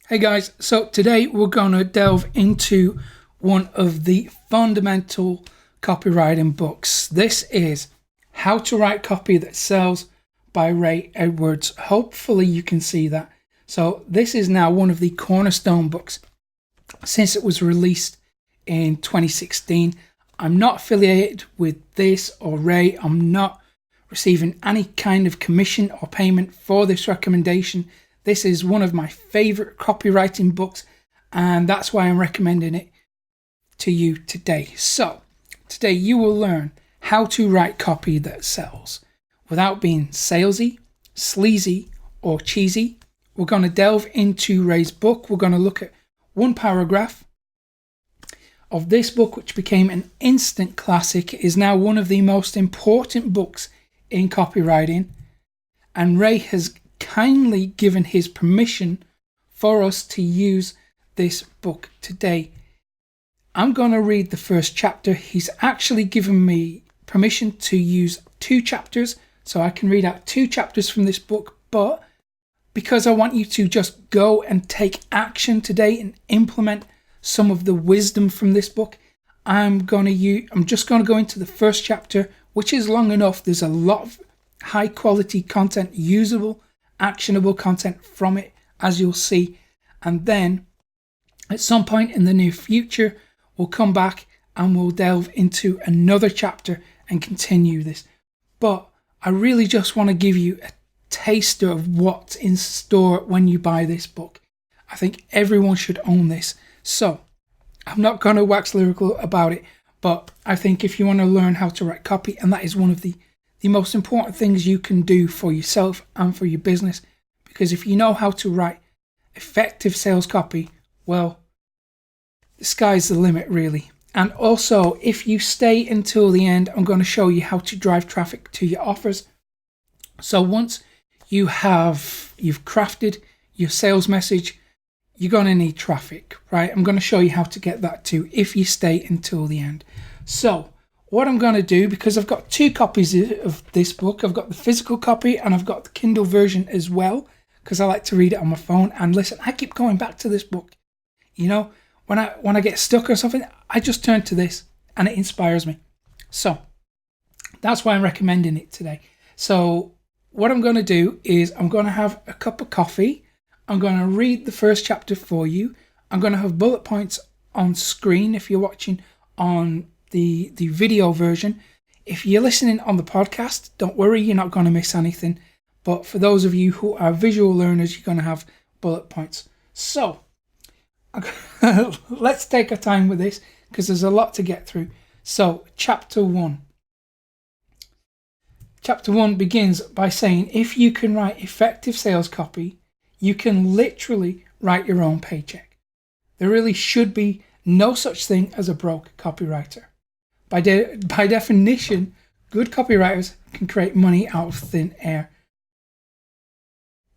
Hey guys, so today we're going to delve into one of the fundamental copywriting books. This is How to Write Copy That Sells by Ray Edwards. Hopefully you can see that. So this is now one of the cornerstone books since it was released in 2016. I'm not affiliated with this or Ray. I'm not receiving any kind of commission or payment for this recommendation. This is one of my favorite copywriting books, and that's why I'm recommending it to you today. So, today you will learn how to write copy that sells without being salesy, sleazy, or cheesy. We're going to delve into Ray's book. We're going to look at one paragraph of this book, which became an instant classic. It is now one of the most important books in copywriting, and Ray has kindly given his permission for us to use this book today. I'm going to read the first chapter. He's actually given me permission to use 2 chapters, so I can read out 2 chapters from this book, but because I want you to just go and take action today and implement some of the wisdom from this book, I'm just going to go into the first chapter, which is long enough. There's a lot of high quality content, usable, actionable content from it, as you'll see. And then at some point in the near future, we'll come back and we'll delve into another chapter and continue this. But I really just want to give you a taster of what's in store when you buy this book. I think everyone should own this. So I'm not going to wax lyrical about it, but I think if you want to learn how to write copy, and that is one of the most important things you can do for yourself and for your business, because if you know how to write effective sales copy, well, the sky's the limit really. And also, if you stay until the end, I'm going to show you how to drive traffic to your offers. So once you've crafted your sales message, you're going to need traffic, right? I'm going to show you how to get that too if you stay until the end. So what I'm going to do, because I've got 2 copies of this book, I've got the physical copy and I've got the Kindle version as well, because I like to read it on my phone. And listen, I keep going back to this book. You know, when I get stuck or something, I just turn to this and it inspires me. So that's why I'm recommending it today. So what I'm going to do is I'm going to have a cup of coffee. I'm going to read the first chapter for you. I'm going to have bullet points on screen if you're watching on the video version. If you're listening on the podcast, don't worry, you're not going to miss anything. But for those of you who are visual learners, you're going to have bullet points. So let's take our time with this because there's a lot to get through. So chapter 1. Chapter 1 begins by saying, if you can write effective sales copy, you can literally write your own paycheck. There really should be no such thing as a broke copywriter. By definition, good copywriters can create money out of thin air.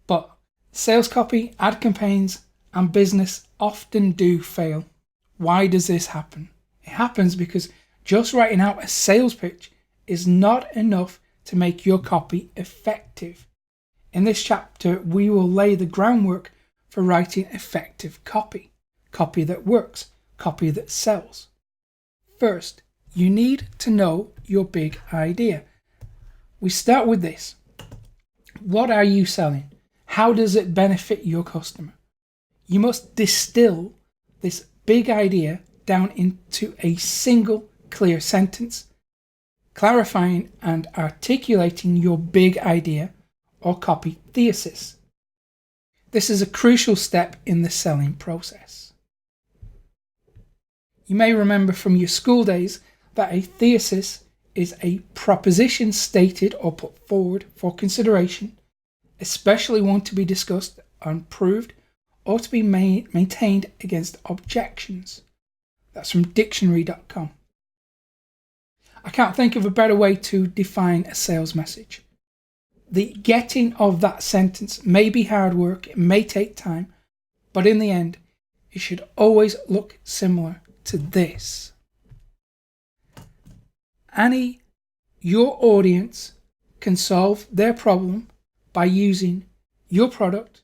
But sales copy, ad campaigns, and business often do fail. Why does this happen? It happens because just writing out a sales pitch is not enough to make your copy effective. In this chapter, we will lay the groundwork for writing effective copy. Copy that works, copy that sells. First, you need to know your big idea. We start with this. What are you selling? How does it benefit your customer? You must distill this big idea down into a single clear sentence, clarifying and articulating your big idea or copy thesis. This is a crucial step in the selling process. You may remember from your school days that a thesis is a proposition stated or put forward for consideration, especially one to be discussed and proved or to be maintained against objections. That's from dictionary.com. I can't think of a better way to define a sales message. The getting of that sentence may be hard work, it may take time, but in the end, it should always look similar to this. Annie, your audience can solve their problem by using your product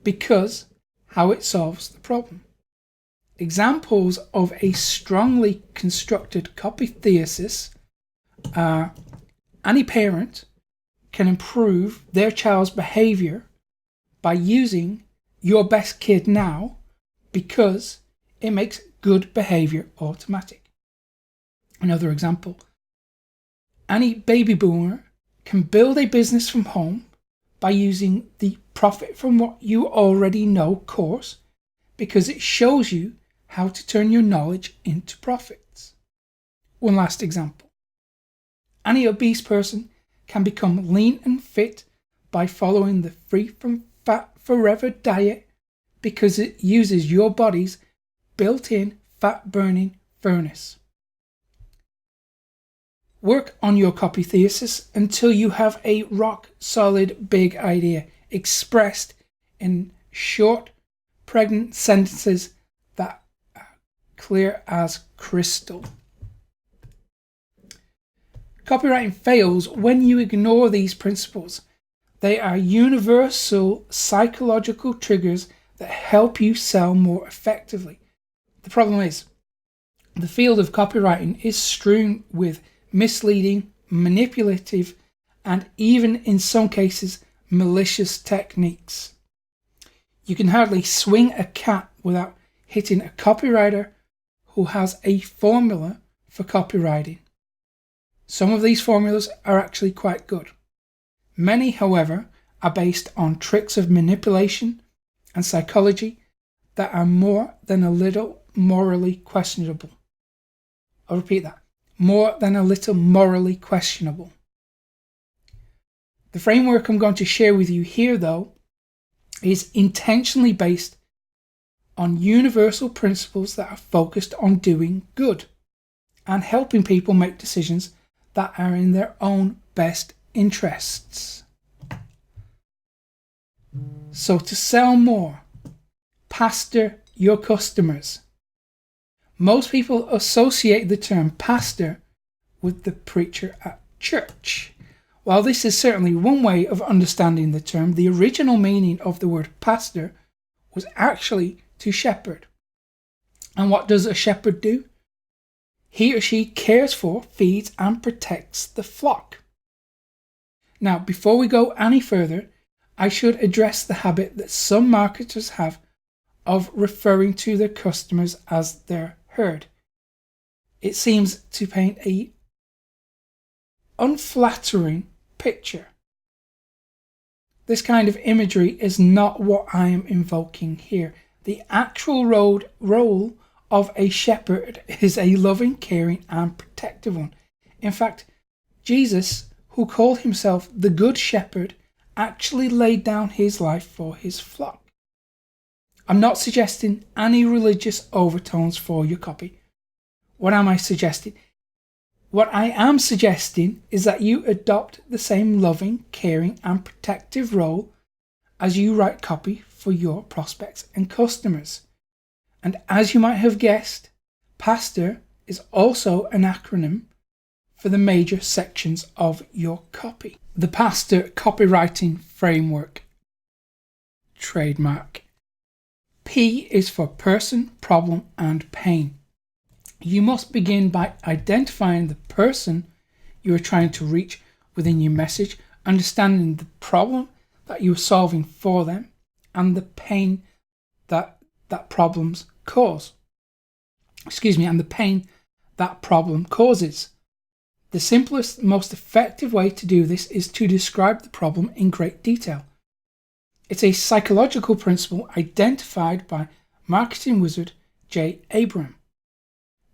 because how it solves the problem. Examples of a strongly constructed copy thesis are: any parent can improve their child's behavior by using your best kid now because it makes good behavior automatic. Another example: any baby boomer can build a business from home by using the profit from what you already know course because it shows you how to turn your knowledge into profits. One last example: any obese person can become lean and fit by following the Free from Fat Forever diet because it uses your body's built-in fat-burning furnace. Work on your copy thesis until you have a rock-solid big idea expressed in short, pregnant sentences that are clear as crystal. Copywriting fails when you ignore these principles. They are universal psychological triggers that help you sell more effectively. The problem is, the field of copywriting is strewn with misleading, manipulative, and even in some cases, malicious techniques. You can hardly swing a cat without hitting a copywriter who has a formula for copywriting. Some of these formulas are actually quite good. Many, however, are based on tricks of manipulation and psychology that are more than a little morally questionable. I'll repeat that: more than a little morally questionable. The framework I'm going to share with you here, though, is intentionally based on universal principles that are focused on doing good and helping people make decisions that are in their own best interests. So to sell more, pastor your customers. Most people associate the term pastor with the preacher at church. While this is certainly one way of understanding the term, the original meaning of the word pastor was actually to shepherd. And what does a shepherd do? He or she cares for, feeds, and protects the flock. Now, before we go any further, I should address the habit that some marketers have of referring to their customers as their herd. It seems to paint an unflattering picture. This kind of imagery is not what I am invoking here. The actual role of a shepherd is a loving, caring, and protective one. In fact, Jesus, who called himself the Good Shepherd, actually laid down his life for his flock. I'm not suggesting any religious overtones for your copy. What am I suggesting? What I am suggesting is that you adopt the same loving, caring, and protective role as you write copy for your prospects and customers. And as you might have guessed, PASTOR is also an acronym for the major sections of your copy. The P.A.S.T.O.R Copywriting Framework. Trademark. P is for person, problem, and pain. You must begin by identifying the person you are trying to reach within your message, understanding the problem that you are solving for them, and the pain that problems cause. And the pain that problem causes. The simplest, most effective way to do this is to describe the problem in great detail. It's a psychological principle identified by marketing wizard J. Abraham.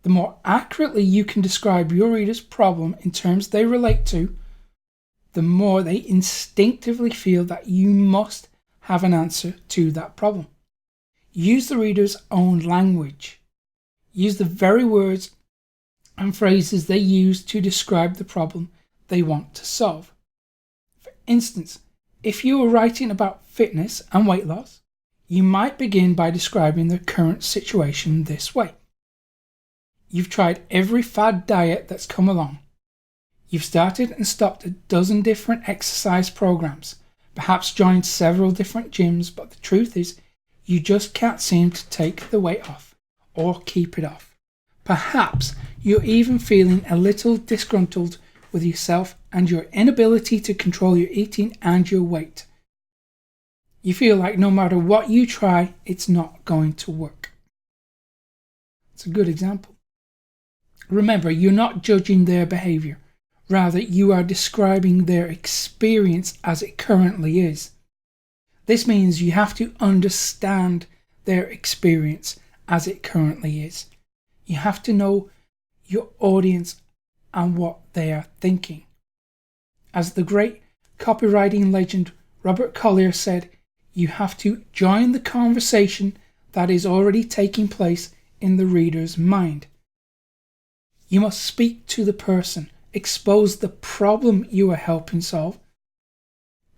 The more accurately you can describe your reader's problem in terms they relate to, the more they instinctively feel that you must have an answer to that problem. Use the reader's own language. Use the very words and phrases they use to describe the problem they want to solve. For instance, if you are writing about fitness and weight loss, you might begin by describing the current situation this way. You've tried every fad diet that's come along. You've started and stopped a dozen different exercise programs, perhaps joined several different gyms, but the truth is, You just can't seem to take the weight off or keep it off. Perhaps you're even feeling a little disgruntled with yourself and your inability to control your eating and your weight. You feel like no matter what you try, it's not going to work. It's a good example. Remember, you're not judging their behavior. Rather, you are describing their experience as it currently is. This means you have to understand their experience as it currently is. You have to know your audience and what they are thinking. As the great copywriting legend Robert Collier said, you have to join the conversation that is already taking place in the reader's mind. You must speak to the person, expose the problem you are helping solve,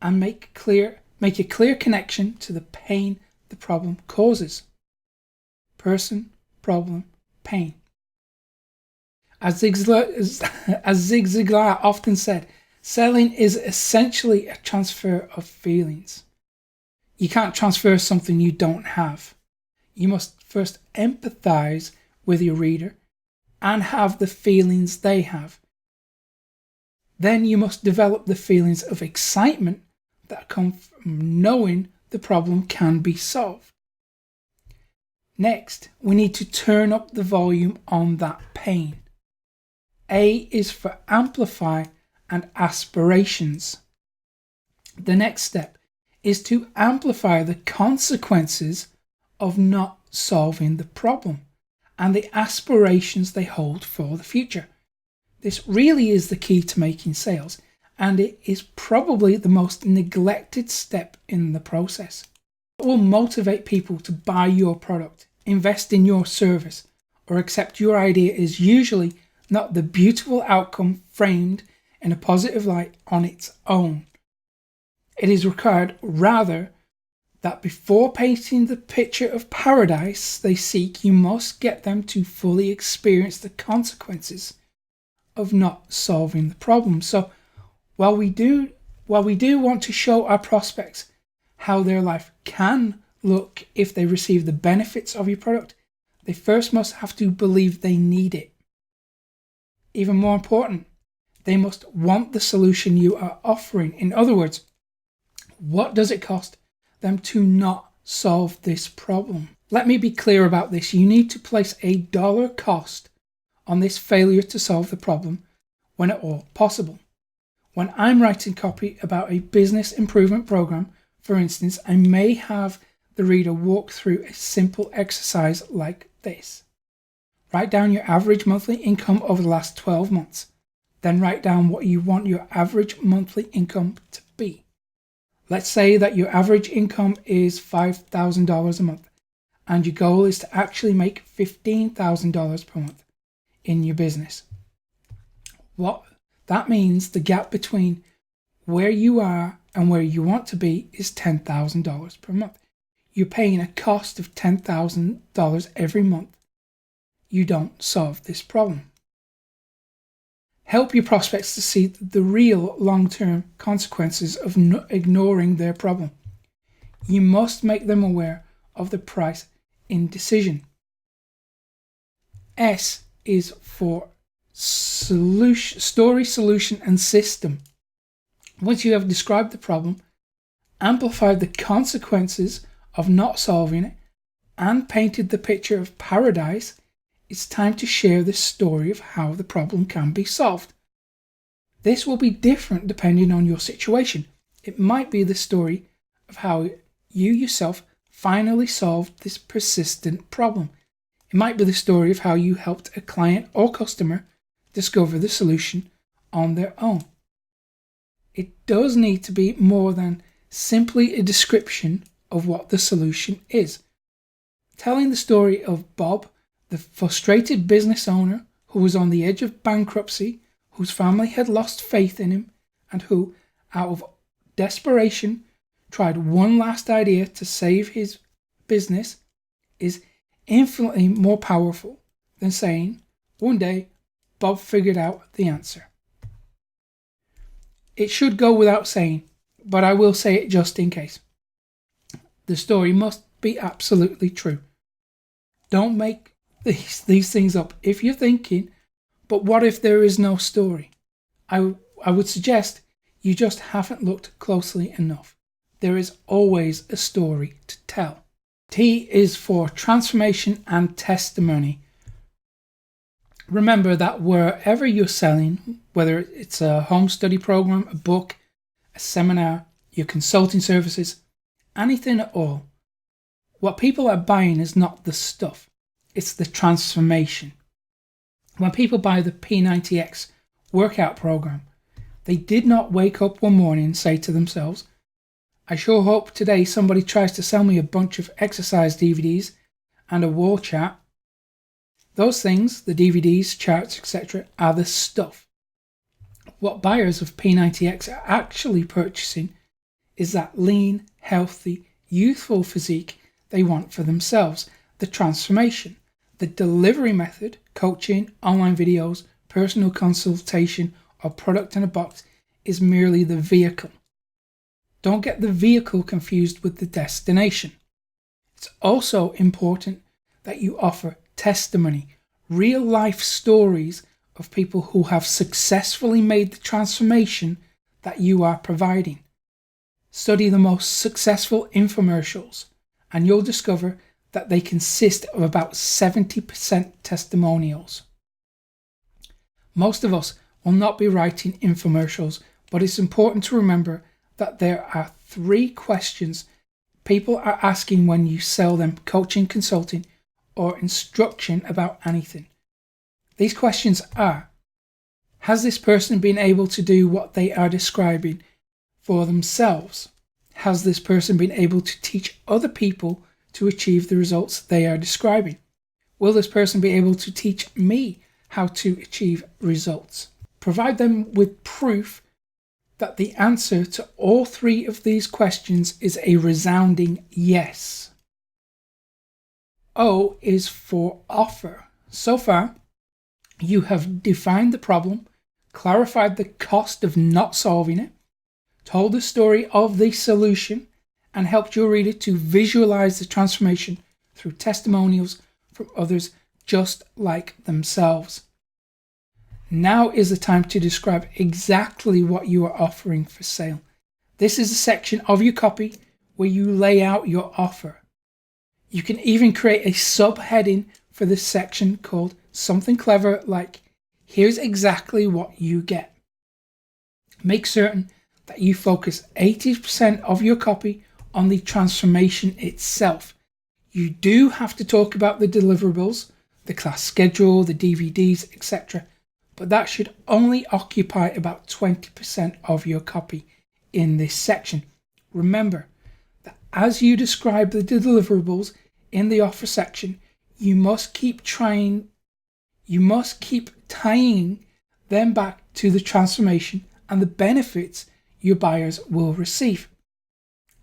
and make a clear connection to the pain the problem causes. Person, problem, pain. As Zig Ziglar often said, selling is essentially a transfer of feelings. You can't transfer something you don't have. You must first empathize with your reader and have the feelings they have. Then you must develop the feelings of excitement that come from knowing the problem can be solved. Next, we need to turn up the volume on that pain. A is for amplify and aspirations. The next step is to amplify the consequences of not solving the problem and the aspirations they hold for the future. This really is the key to making sales, and it is probably the most neglected step in the process. What will motivate people to buy your product, invest in your service, or accept your idea is usually not the beautiful outcome framed in a positive light on its own. It is required rather that before painting the picture of paradise they seek, you must get them to fully experience the consequences of not solving the problem. So while we do want to show our prospects how their life can look if they receive the benefits of your product, they first must have to believe they need it. Even more important, they must want the solution you are offering. In other words, what does it cost them to not solve this problem? Let me be clear about this. You need to place a dollar cost on this failure to solve the problem when at all possible. When I'm writing copy about a business improvement program, for instance, I may have the reader walk through a simple exercise like this. Write down your average monthly income over the last 12 months. Then write down what you want your average monthly income to be. Let's say that your average income is $5,000 a month, and your goal is to actually make $15,000 per month in your business. What that means, the gap between where you are and where you want to be is $10,000 per month. You're paying a cost of $10,000 every month. You don't solve this problem. Help your prospects to see the real long-term consequences of ignoring their problem. You must make them aware of the price indecision. S is for story, solution, and system. Once you have described the problem, amplified the consequences of not solving it, and painted the picture of paradise, it's time to share the story of how the problem can be solved. This will be different depending on your situation. It might be the story of how you yourself finally solved this persistent problem. It might be the story of how you helped a client or customer discover the solution on their own. It does need to be more than simply a description of what the solution is. Telling the story of Bob, the frustrated business owner who was on the edge of bankruptcy, whose family had lost faith in him, and who, out of desperation, tried one last idea to save his business, is infinitely more powerful than saying, one day, Bob figured out the answer. It should go without saying, but I will say it just in case. The story must be absolutely true. Don't make these things up. If you're thinking, but what if there is no story? I would suggest you just haven't looked closely enough. There is always a story to tell. T is for transformation and testimony. Remember that wherever you're selling, whether it's a home study program, a book, a seminar, your consulting services, anything at all, what people are buying is not the stuff, it's the transformation. When people buy the P90X workout program, they did not wake up one morning and say to themselves, I sure hope today somebody tries to sell me a bunch of exercise DVDs and a wall chart. Those things, the DVDs, charts, etc., are the stuff. What buyers of P90X are actually purchasing is that lean, healthy, youthful physique they want for themselves, the transformation, the delivery method, coaching, online videos, personal consultation, or product in a box is merely the vehicle. Don't get the vehicle confused with the destination. It's also important that you offer testimony, real life stories of people who have successfully made the transformation that you are providing. Study the most successful infomercials and you'll discover that they consist of about 70% testimonials. Most of us will not be writing infomercials, but it's important to remember that there are 3 questions people are asking when you sell them coaching, consulting, or instruction about anything. These questions are: has this person been able to do what they are describing for themselves? Has this person been able to teach other people to achieve the results they are describing? Will this person be able to teach me how to achieve results? Provide them with proof that the answer to all 3 of these questions is a resounding yes. O is for offer. So far, you have defined the problem, clarified the cost of not solving it, told the story of the solution, and helped your reader to visualize the transformation through testimonials from others just like themselves. Now is the time to describe exactly what you are offering for sale. This is a section of your copy where you lay out your offer. You can even create a subheading for this section called something clever like, here's exactly what you get. Make certain that you focus 80% of your copy on the transformation itself. You do have to talk about the deliverables, the class schedule, the DVDs, etc., but that should only occupy about 20% of your copy in this section. Remember that as you describe the deliverables in the offer section, you must keep tying them back to the transformation and the benefits your buyers will receive.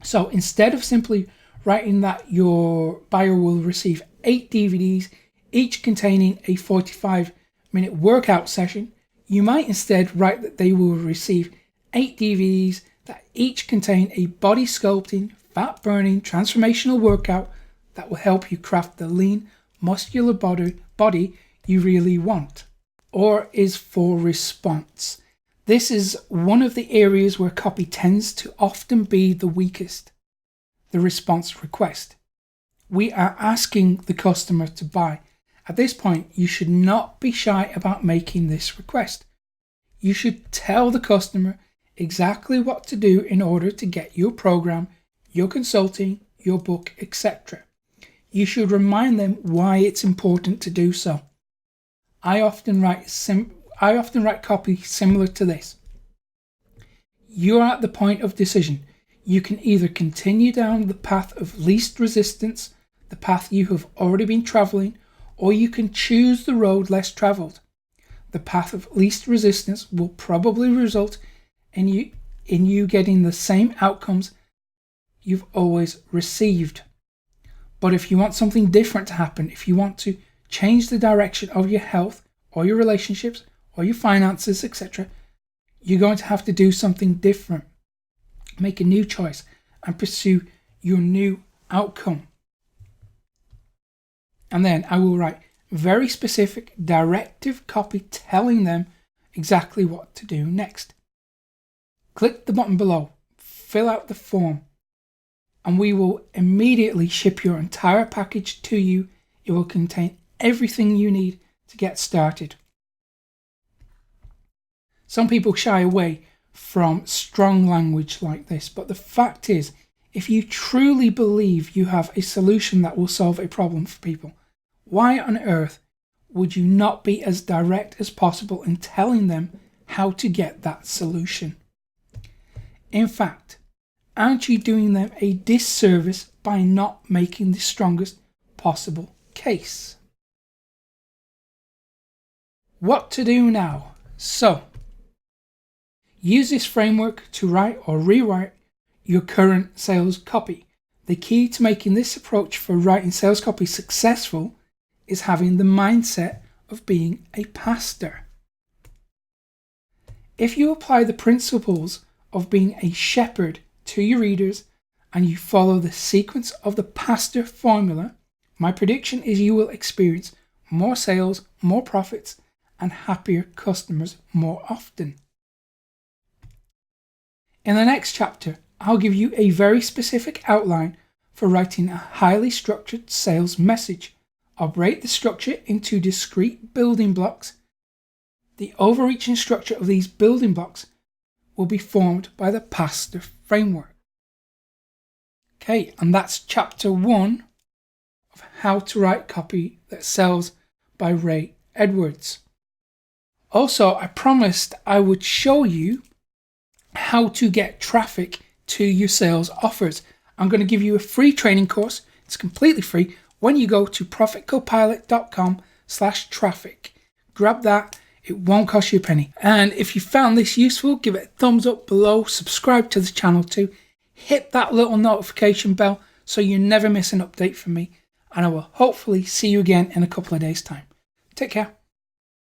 So instead of simply writing that your buyer will receive 8 DVDs, each containing a 45-minute workout session, you might instead write that they will receive 8 DVDs that each contain a body sculpting, fat burning, transformational workout that will help you craft the lean, muscular body you really want. Or is for response. This is one of the areas where copy tends to often be the weakest. The response request. We are asking the customer to buy. At this point, you should not be shy about making this request. You should tell the customer exactly what to do in order to get your program, your consulting, your book, etc. You should remind them why it's important to do so. I often write copy similar to this. You are at the point of decision. You can either continue down the path of least resistance, the path you have already been traveling, or you can choose the road less traveled. The path of least resistance will probably result in you getting the same outcomes you've always received. But if you want something different to happen, if you want to change the direction of your health or your relationships or your finances, etc., you're going to have to do something different. Make a new choice and pursue your new outcome. And then I will write very specific directive copy telling them exactly what to do next. Click the button below, fill out the form, and we will immediately ship your entire package to you. It will contain everything you need to get started. Some people shy away from strong language like this, but the fact is, if you truly believe you have a solution that will solve a problem for people, why on earth would you not be as direct as possible in telling them how to get that solution? In fact, aren't you doing them a disservice by not making the strongest possible case? What to do now? So, use this framework to write or rewrite your current sales copy. The key to making this approach for writing sales copy successful is having the mindset of being a pastor. If you apply the principles of being a shepherd to your readers and you follow the sequence of the P.A.S.T.O.R formula, my prediction is you will experience more sales, more profits, and happier customers more often. In the next chapter, I'll give you a very specific outline for writing a highly structured sales message. I'll break the structure into discrete building blocks. The overreaching structure of these building blocks will be formed by the P.A.S.T.O.R framework. Okay, and that's chapter 1 of How to Write Copy That Sells by Ray Edwards. Also, I promised I would show you how to get traffic to your sales offers. I'm going to give you a free training course. It's completely free when you go to profitcopilot.com/traffic. Grab that. It won't cost you a penny. And if you found this useful, give it a thumbs up below, subscribe to the channel too, hit that little notification bell so you never miss an update from me, and I will hopefully see you again in a couple of days' time. Take care.